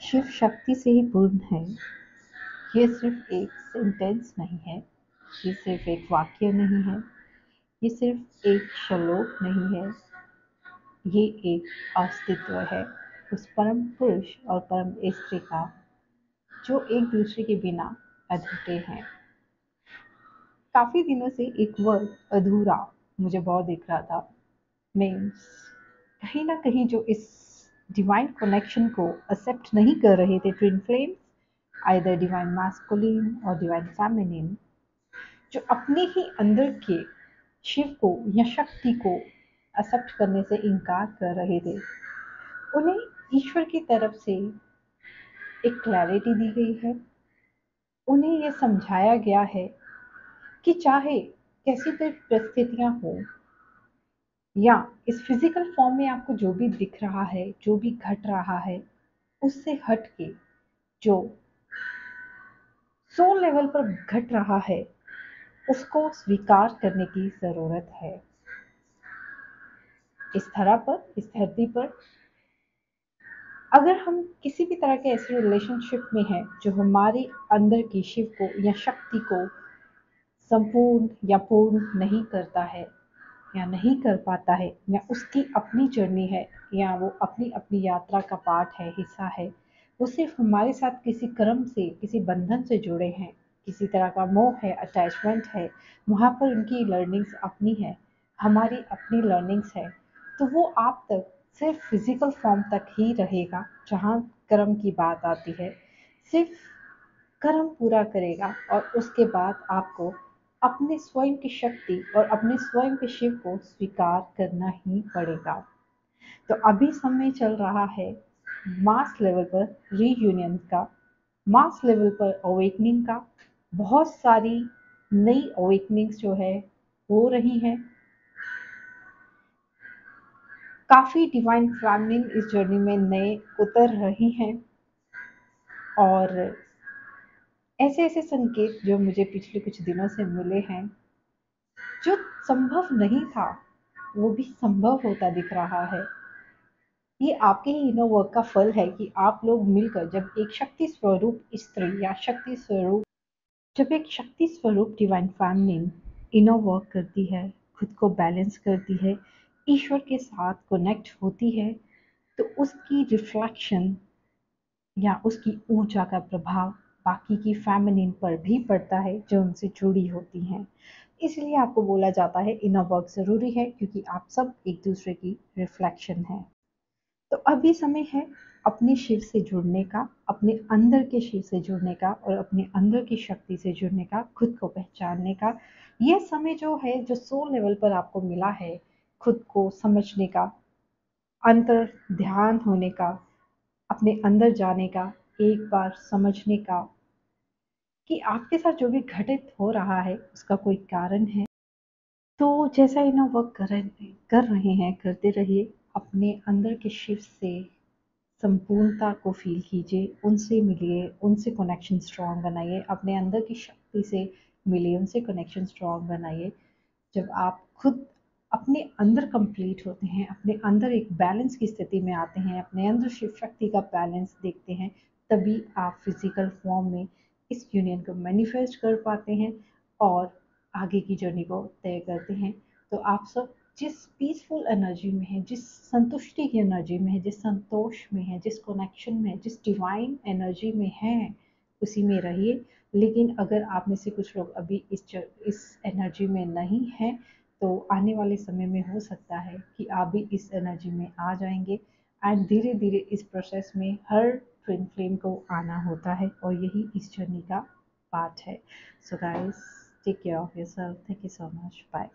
शिव शक्ति से ही पूर्ण है। ये सिर्फ एक सेंटेंस नहीं है, ये सिर्फ एक वाक्य नहीं है, ये सिर्फ एक श्लोक नहीं है, ये एक अस्तित्व है उस परम पुरुष और परम स्त्री का जो एक दूसरे के बिना अधूरे हैं। काफी दिनों से एक वर्ड अधूरा मुझे बहुत दिख रहा था। मीन्स कहीं ना कहीं जो इस डिवाइन कनेक्शन को एक्सेप्ट नहीं कर रहे थे twin flames, either divine masculine और डिवाइन फेमिनिन, जो अपने ही अंदर के शिव को या शक्ति को एक्सेप्ट करने से इनकार कर रहे थे, उन्हें ईश्वर की तरफ से एक क्लैरिटी दी गई है। उन्हें यह समझाया गया है कि चाहे कैसी भी परिस्थितियां हो या इस फिजिकल फॉर्म में आपको जो भी दिख रहा है, जो भी घट रहा है, उससे हट के जो सोल लेवल पर घट रहा है उसको स्वीकार करने की जरूरत है। इस धरा पर, इस धरती पर अगर हम किसी भी तरह के ऐसे रिलेशनशिप में हैं जो हमारे अंदर की शिव को या शक्ति को संपूर्ण या पूर्ण नहीं करता है या नहीं कर पाता है, या उसकी अपनी जर्नी है या वो अपनी अपनी यात्रा का पार्ट है, हिस्सा है, वो सिर्फ हमारे साथ किसी कर्म से, किसी बंधन से जुड़े हैं, किसी तरह का मोह है, अटैचमेंट है, वहाँ पर उनकी लर्निंग्स अपनी है, हमारी अपनी लर्निंग्स है, तो वो आप तक सिर्फ फिजिकल फॉर्म तक ही रहेगा। जहाँ कर्म की बात आती है, सिर्फ कर्म पूरा करेगा और उसके बाद आपको अपने स्वयं की शक्ति और अपने स्वयं के शिव को स्वीकार करना ही पड़ेगा। तो अभी समय चल रहा है मास लेवल पर रीयूनियन का, मास लेवल पर अवेकनिंग का। बहुत सारी नई अवेकनिंग्स जो है हो रही हैं। काफी डिवाइन फेमिनिन इस जर्नी में नए उतर रही हैं और ऐसे ऐसे संकेत जो मुझे पिछले कुछ दिनों से मिले हैं, जो संभव नहीं था वो भी संभव होता दिख रहा है। ये आपके ही इनर वर्क का फल है कि आप लोग मिलकर जब एक शक्ति स्वरूप स्त्री या जब एक शक्ति स्वरूप डिवाइन फेमिनिन इनर वर्क करती है, खुद को बैलेंस करती है, ईश्वर के साथ कनेक्ट होती है, तो उसकी रिफ्लेक्शन या उसकी ऊर्जा का प्रभाव बाकी की फेमिनिन पर भी पड़ता है जो उनसे जुड़ी होती हैं। इसलिए आपको बोला जाता है इनर वर्क ज़रूरी है, क्योंकि आप सब एक दूसरे की रिफ्लेक्शन हैं। तो अभी समय है अपने शिव से जुड़ने का, अपने अंदर के शिव से जुड़ने का और अपने अंदर की शक्ति से जुड़ने का, खुद को पहचानने का। यह समय जो है, जो सोल लेवल पर आपको मिला है, खुद को समझने का, अंतर ध्यान होने का, अपने अंदर जाने का, एक बार समझने का कि आपके साथ जो भी घटित हो रहा है उसका कोई कारण है। तो जैसा इन्हें वर्क कर रहे हैं, करते रहिए। अपने अंदर के शिव से संपूर्णता को फील कीजिए, उनसे मिलिए, उनसे कनेक्शन स्ट्रॉन्ग बनाइए, अपने अंदर की शक्ति से मिलिए, उनसे कनेक्शन स्ट्रॉन्ग बनाइए। जब आप खुद अपने अंदर कंप्लीट होते हैं, अपने अंदर एक बैलेंस की स्थिति में आते हैं, अपने अंदर शिव शक्ति का बैलेंस देखते हैं, तभी आप फिजिकल फॉर्म में इस यूनियन को मैनिफेस्ट कर पाते हैं और आगे की जर्नी को तय करते हैं। तो आप सब जिस पीसफुल एनर्जी में है, जिस संतुष्टि की एनर्जी में है, जिस संतोष में है, जिस कनेक्शन में है, जिस डिवाइन एनर्जी में हैं, उसी में रहिए। लेकिन अगर आप में से कुछ लोग अभी इस एनर्जी में नहीं हैं, तो आने वाले समय में हो सकता है कि आप भी इस एनर्जी में आ जाएंगे। एंड धीरे धीरे इस प्रोसेस में हर ट्विन फ्लेम को आना होता है और यही इस जर्नी का पार्ट है। So guys, take care of yourself. Thank you so much. Bye.